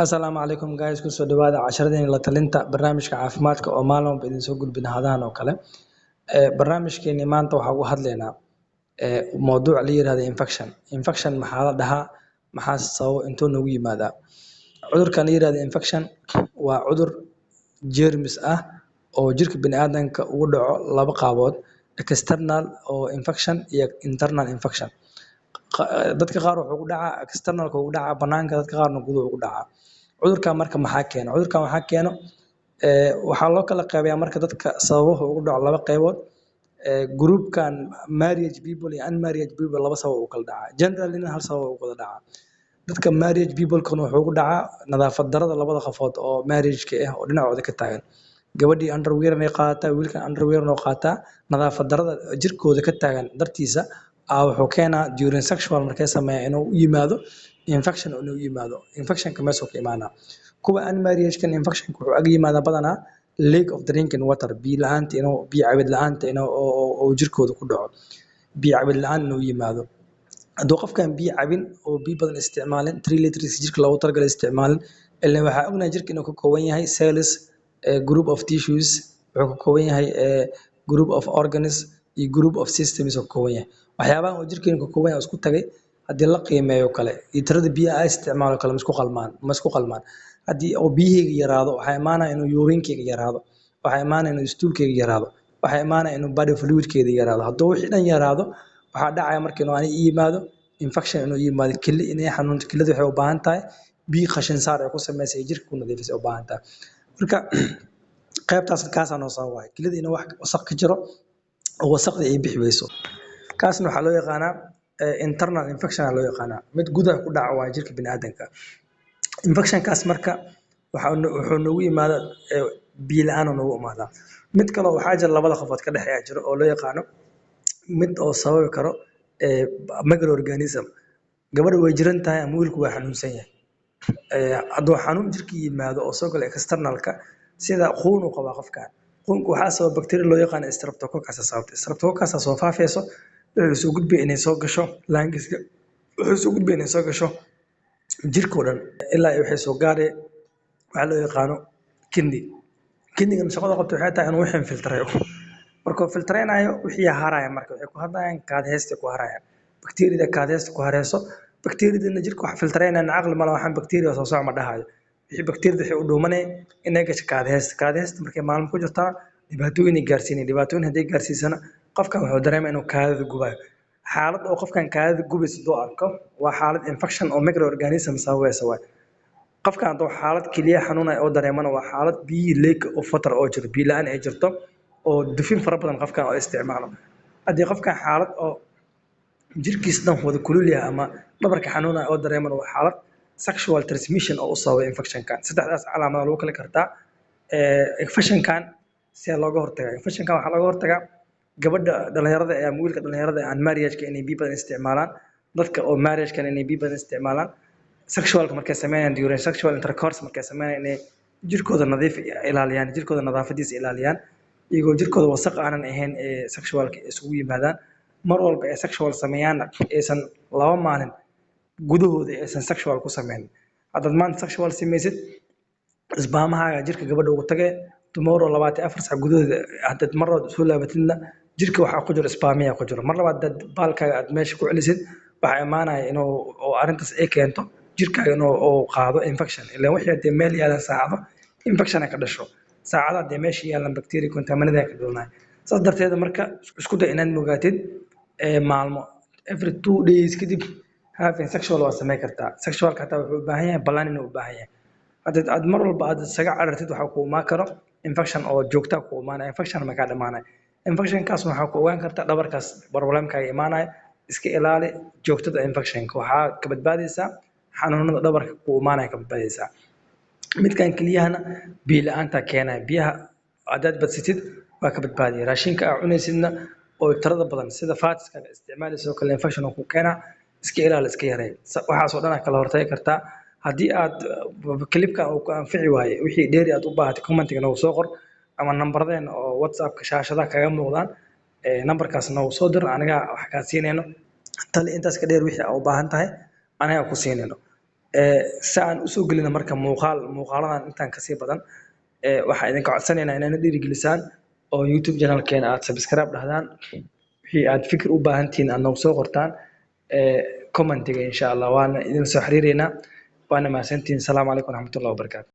Assalaamu calaykum guys kusoo dhawaada casharadeen la talinta barnaamijka caafimaadka oo maalin walba idin soo gudbin hadahan oo kale barnaamijkeeni maanta waxaan uga hadlaynaa mowduuc la yiraahdo infection maxaa la dhahaa maxaa sababa intuu nagu yimaadaa cudurkan la yiraahdo infection waa cudur jeermis ah oo jirka bini'aadamka ugu dhaco laba qaabood external oo infection iyo internal infection dadka qaar wuxuu ku dhacaa externalka ugu dhacaa banaanka dadka qaarna gudaha ugu dhacaa cudurkan marka maxaa keeno waxaa loo kala qeybayaa marka dadka sababaha ugu dhaco laba qeybood groupkan marriage people iyo unmarried people laba sabab u kala dhacaa generally hal sabab u kala dhacaa dadka marriage people kan wuxuu ku dhacaa nadaafad darada labada qofood oo marriage-ka ah oo dhinacooda ka taagan gabadhii underwear ay qaadataa wiilkan underwear oo qaataa nadaafad darada jirkooda ka taagan dartiisa wuxuu keenaa during sexual markay sameeyaan inuu yimaado infection ka meesha ka imaana kuwa unmarried kan infection wuxuu ag yimaada badanaa lack of drinking water biyo la'aanta biyo cabid la'aanta oo jirkooda ku dhaco biyo cabid la'aan inuu yimaado hadduu qofkan biyo cabin oo biyo badan isticmaalin 3 liters jirka loogu talagalay isticmaalin ilaa waxaa ognahay jirka inuu ka kooban yahay cells group of tissues wuxuu ka kooban yahay group of organs iyo group of systems oo ka kooban yahay waxyaabahan oo jirkeena ka kooban yahay isku tagay haddii la qiimeeyo kale iyo tirada biyaha ay isticmaalo kale ma isku qalmaan haddii oo biyahayga yaraado waxaa imaanaya inuu urinkeyga yaraado waxaa imaanaya inuu stoolkeyga yaraado waxaa imaanaya inuu body fluidkeeda yaraado hadduu wixii dhan yaraado waxaa dhacaya marka inuu ani yimaado infection inuu yimaado kili inay xanuunto kilida waxay u baahan tahay biyo qashin saar ay ku sameysay jirka ku nadiifisay u baahan tahay marka qaybtaas kaasaan oo sabab waay kilida inuu wax wasakh ka jiro oo wasakhda ay bixi weyso kaasna waxaa loo yaqaanaa internal infection loo yaqaanaa mid gudaha ku dhaca waa jirka bini'aadamka infection kaas marka wuxuu nagu yimaada biyo la'aan oo nagu imaadaa mid kale waxaa jira labada qofood ka dhexeeya jiro oo loo yaqaano mid oo sababi karo microorganism gabadha way jiran tahay ama wiilku waa xanuunsan yahay hadduu xanuun jirka yimaado oo soo gala externalka sida quun uu qabaa qofkan quunku waxaa sababa bacteria loo yaqaan streptococcus sababta streptococcus soo faafayso wuxuu soo gudbay inay soo gasho langiska wuxuu soo gudbay inay soo gasho jirka oo dhan ilaa waxay soo gaareen waxa loo yaqaano kidneygan shaqada qabto waxay tahay inuu wixii filtreeyo markuu filtreynayo wixii haraya marka waxay ku hadlayaan kaad heesta ku harayaan bacteria kaad heesta ku harayso bacteria jirka wax filtreynayna aqli ma laha waxaan bacteria soo socma dhahayo wixii bacteria waxay u dhuumanay inay gasho kaad heesta markay maalmo ku jirtaa dhibaatooyin haday gaarsiisana qofkan wuxuu dareemaa inuu kaadida gubayo xaalad oo qofkan kaadida gubaysa doo arko waa xaalad infection oo microorganism sababaysa waay qofkan hadduu xaalad keliya xanuunaya oo dareemana waa xaalad biyo leak of water oo jiro biyo la'aan ay jirto oo dufin fara badan qofkan oo isticmaalo haddii qofkan xaalad oo jirkiisa dhan wada kulul yahay ama dhabarka xanuunaya oo dareemana waa xaalad sexual transmission oo u sababay infectionkan saddexdaas calaamado lagu kala kartaa infectionkan si looga hortagaa infectionkan waxaa looga hortagaa gabadha dhalinyarada ama wiilka dhalinyarada aan marriage-ka inay biyo badan isticmaalaan dadka oo marriage-ka inay biyo badan isticmaalaan sexualka markay sameeyaan during sexual intercourse markay sameeyaan inay jirkooda nadiif ilaaliyaan jirkooda nadaafadiisa ilaaliyaan iyagoo jirkooda wasakh aanan ahayn sexualka isugu yimaadaan mar walba ay sexual sameeyaan aysan laba maalin gudahooda aysan sexual ku sameyn haddaad maanta sexual samaysid isbaamahaaga jirka gabadha ugu tagay tomorrow 24 saac gudahooda haddaad mar walba soo laabatidna jirka waxaa ku jiro isbaamiya ku jiro mar labaad dad baalkaaga aad meesha ku celisid waxaa imaanaya inuu oo arrintaas ay keento jirkaaga inuu qaado infection ilaa wixii hadee meel yaalan saacado infection ay ka dhasho saacada hadee meesha yaalan bacteria contaminada ay ka dhalanaya saas darteed marka isku day inaad mogaatid maalmo every 2 days kadib having sexual waa sameyn kartaa sexualka hataa wuxuu u baahan yahay balaan inuu u baahan yahay haddaad aad mar walba aad isaga carartid waxaa ku imaan karo infection oo joogta ku imaanaya infection ma ka dhamaanaya infectionkaas waxaa ku ogaan kartaa dhabarkaas problemkaaga imaanaya iska ilaali joogtada infectionka waxaa ka badbaadaysaa xanuunada dhabarka ku imaanaya ka badbaadaysaa midkan keliyahana biyo la'aanta keenaya biyaha haddaad badsatid waa ka badbaadaya raashinka aad cunaysidna oo tirada badan sida fatiska isticmaalaysa oo kale infection ku keenaa iska ilaali iska yareey waxaas oo dhan kala hortagi kartaa haddii aad clipka uu ku anfici waaye wixii dheeri aad u baahatay commentiga nagu soo qor ama nambaradeen oo whatsappka shaashada kaga muuqdaan nambarkaas nagu soo dir aniga wax ka siinayno tal intaas ka dheer wixii aad u baahan tahay aniga ku siinayno si aan usoo gelino marka muuqaaladan intaan kasii badan waxaan idinka codsanaynaa inaad dhiirigelisaan oo YouTube channelkeena aad subscribe dhahdaan wixii aad fikir u baahantihiin aad noogu soo qortaan commentiga insha Allah waana idin soo xiriireynaa waana mahadsantihiin. Asalaamu calaykum waraxmatullahi wabarakaatu.